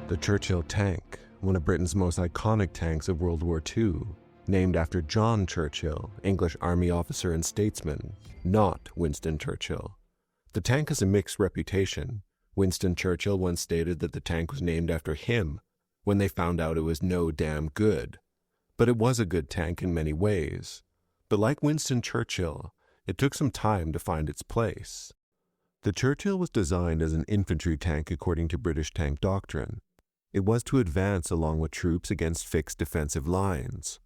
The Churchill Tank, one of Britain's most iconic tanks of World War II, named after John Churchill, English Army officer and statesman, not Winston Churchill. The tank has a mixed reputation. Winston Churchill once stated that the tank was named after him when they found out it was no damn good. But it was a good tank in many ways. But like Winston Churchill, it took some time to find its place. The Churchill was designed as an infantry tank according to British tank doctrine. It was to advance along with troops against fixed defensive lines.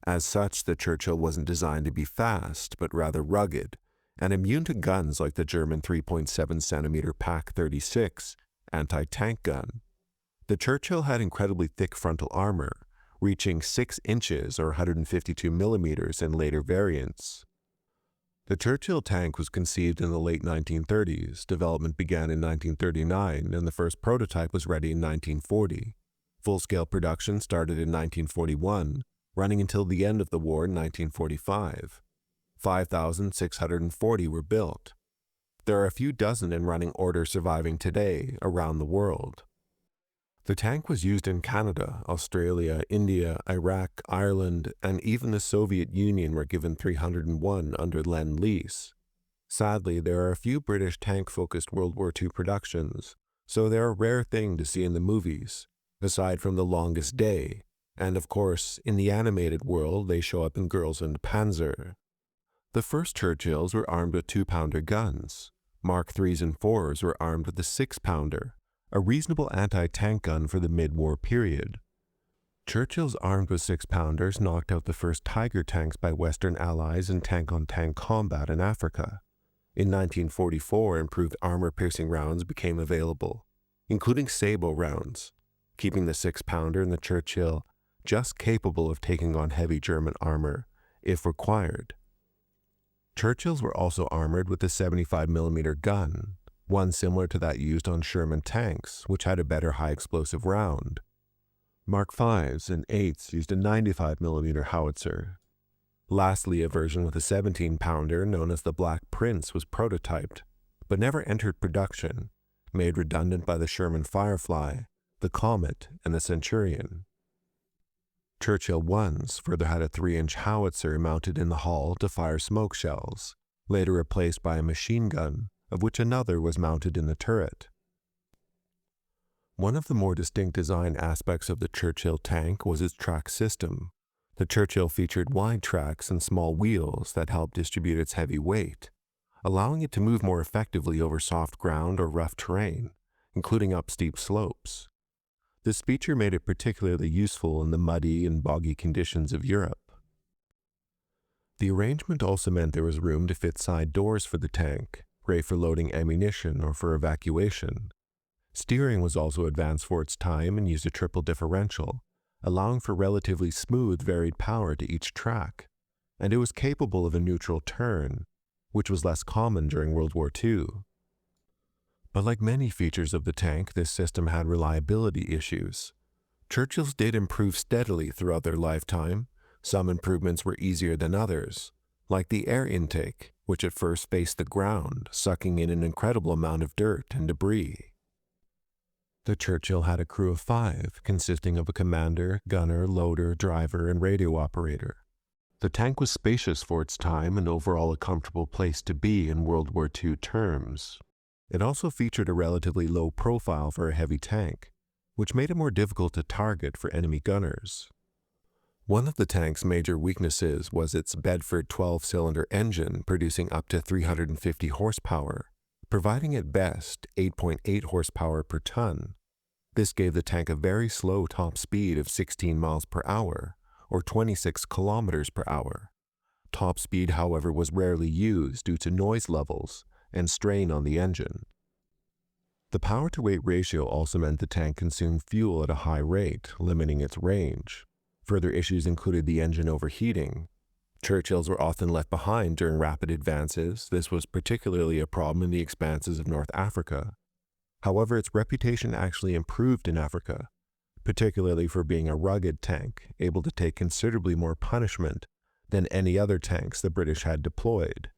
As such, the Churchill wasn't designed to be fast, but rather rugged, and immune to guns like the German 3.7cm PaK-36 anti-tank gun. The Churchill had incredibly thick frontal armor, reaching 6 inches or 152 millimeters in later variants. The Churchill tank was conceived in the late 1930s, development began in 1939, and the first prototype was ready in 1940. Full-scale production started in 1941, running until the end of the war in 1945. 5,640 were built. There are a few dozen in running order surviving today around the world. The tank was used in Canada, Australia, India, Iraq, Ireland, and even the Soviet Union were given 301 under Lend-Lease. Sadly, there are a few British tank-focused World War II productions, so they're a rare thing to see in the movies, aside from The Longest Day, and of course, in the animated world, they show up in Girls and Panzer. The first Churchills were armed with 2-pounder guns. Mark IIIs and IVs were armed with a 6-pounder. A reasonable anti-tank gun for the mid-war period. Churchills armed with 6-pounders knocked out the first Tiger tanks by Western Allies in tank-on-tank combat in Africa. In 1944, improved armor-piercing rounds became available, including sabot rounds, keeping the 6-pounder in the Churchill just capable of taking on heavy German armor, if required. Churchills were also armored with a 75mm gun, one similar to that used on Sherman tanks, which had a better high-explosive round. Mark Vs and 8s used a 95mm howitzer. Lastly, a version with a 17-pounder known as the Black Prince was prototyped, but never entered production, made redundant by the Sherman Firefly, the Comet, and the Centurion. Churchill 1s further had a 3-inch howitzer mounted in the hull to fire smoke shells, later replaced by a machine gun, of which another was mounted in the turret. One of the more distinct design aspects of the Churchill tank was its track system. The Churchill featured wide tracks and small wheels that helped distribute its heavy weight, allowing it to move more effectively over soft ground or rough terrain, including up steep slopes. This feature made it particularly useful in the muddy and boggy conditions of Europe. The arrangement also meant there was room to fit side doors for the tank, great for loading ammunition or for evacuation. Steering was also advanced for its time and used a triple differential, allowing for relatively smooth, varied power to each track, and it was capable of a neutral turn, which was less common during World War II. But like many features of the tank, this system had reliability issues. Churchills did improve steadily throughout their lifetime. Some improvements were easier than others, like the air intake, which at first faced the ground, sucking in an incredible amount of dirt and debris. The Churchill had a crew of 5, consisting of a commander, gunner, loader, driver, and radio operator. The tank was spacious for its time and overall a comfortable place to be in World War II terms. It also featured a relatively low profile for a heavy tank, which made it more difficult to target for enemy gunners. One of the tank's major weaknesses was its Bedford 12-cylinder engine producing up to 350 horsepower, providing at best 8.8 horsepower per ton. This gave the tank a very slow top speed of 16 miles per hour, or 26 kilometers per hour. Top speed, however, was rarely used due to noise levels and strain on the engine. The power-to-weight ratio also meant the tank consumed fuel at a high rate, limiting its range. Further issues included the engine overheating. Churchills were often left behind during rapid advances. This was particularly a problem in the expanses of North Africa. However, its reputation actually improved in Africa, particularly for being a rugged tank, able to take considerably more punishment than any other tanks the British had deployed.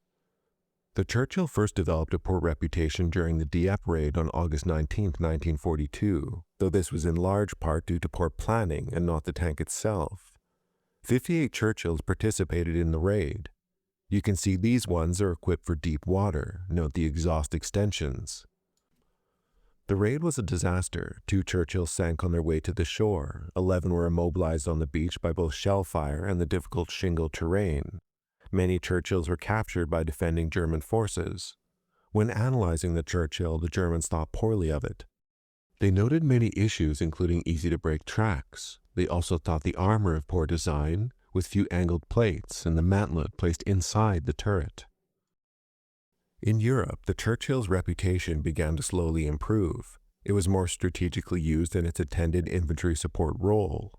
The Churchill first developed a poor reputation during the Dieppe raid on August 19, 1942, though this was in large part due to poor planning and not the tank itself. 58 Churchills participated in the raid. You can see these ones are equipped for deep water. Note the exhaust extensions. The raid was a disaster. 2 Churchills sank on their way to the shore. 11 were immobilized on the beach by both shell fire and the difficult shingle terrain. Many Churchills were captured by defending German forces. When analyzing the Churchill, the Germans thought poorly of it. They noted many issues, including easy-to-break tracks. They also thought the armor of poor design, with few angled plates and the mantlet placed inside the turret. In Europe, the Churchill's reputation began to slowly improve. It was more strategically used in its intended infantry support role.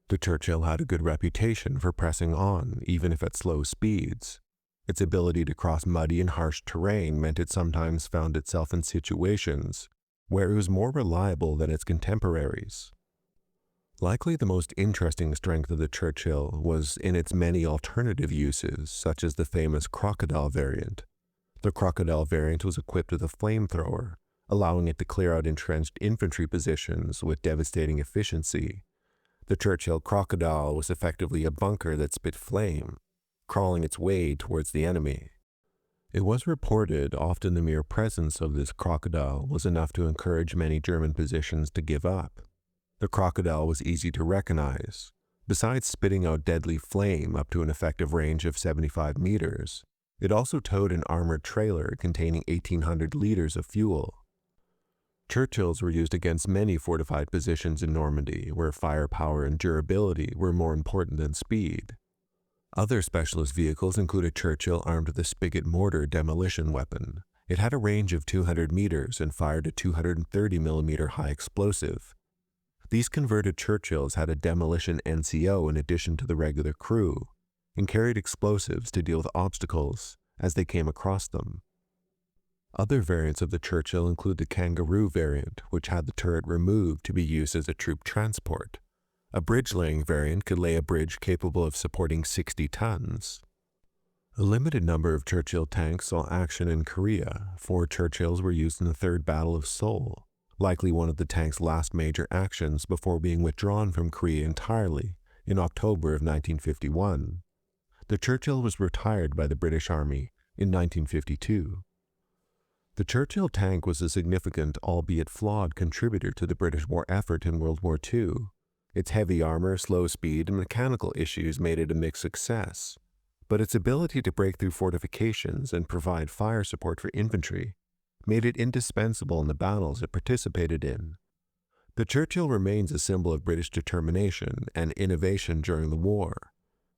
The Churchill had a good reputation for pressing on, even if at slow speeds. Its ability to cross muddy and harsh terrain meant it sometimes found itself in situations where it was more reliable than its contemporaries. Likely the most interesting strength of the Churchill was in its many alternative uses, such as the famous crocodile variant. The crocodile variant was equipped with a flamethrower, allowing it to clear out entrenched infantry positions with devastating efficiency. The Churchill crocodile was effectively a bunker that spit flame, crawling its way towards the enemy. It was reported often the mere presence of this crocodile was enough to encourage many German positions to give up. The crocodile was easy to recognize. Besides spitting out deadly flame up to an effective range of 75 meters, it also towed an armored trailer containing 1,800 liters of fuel. Churchills were used against many fortified positions in Normandy, where firepower and durability were more important than speed. Other specialist vehicles include a Churchill armed with a spigot mortar demolition weapon. It had a range of 200 meters and fired a 230mm high explosive. These converted Churchills had a demolition NCO in addition to the regular crew, and carried explosives to deal with obstacles as they came across them. Other variants of the Churchill include the Kangaroo variant, which had the turret removed to be used as a troop transport. A bridge-laying variant could lay a bridge capable of supporting 60 tons. A limited number of Churchill tanks saw action in Korea. 4 Churchills were used in the Third Battle of Seoul, likely one of the tank's last major actions before being withdrawn from Korea entirely in October of 1951. The Churchill was retired by the British Army in 1952. The Churchill tank was a significant, albeit flawed, contributor to the British war effort in World War II. Its heavy armor, slow speed, and mechanical issues made it a mixed success, but its ability to break through fortifications and provide fire support for infantry made it indispensable in the battles it participated in. The Churchill remains a symbol of British determination and innovation during the war,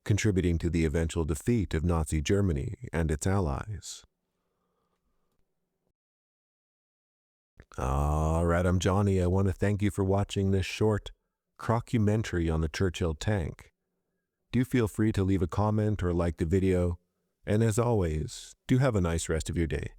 contributing to the eventual defeat of Nazi Germany and its allies. Alright, I'm Johnny. I want to thank you for watching this short crockumentary on the Churchill tank. Do feel free to leave a comment or like the video, and as always, do have a nice rest of your day.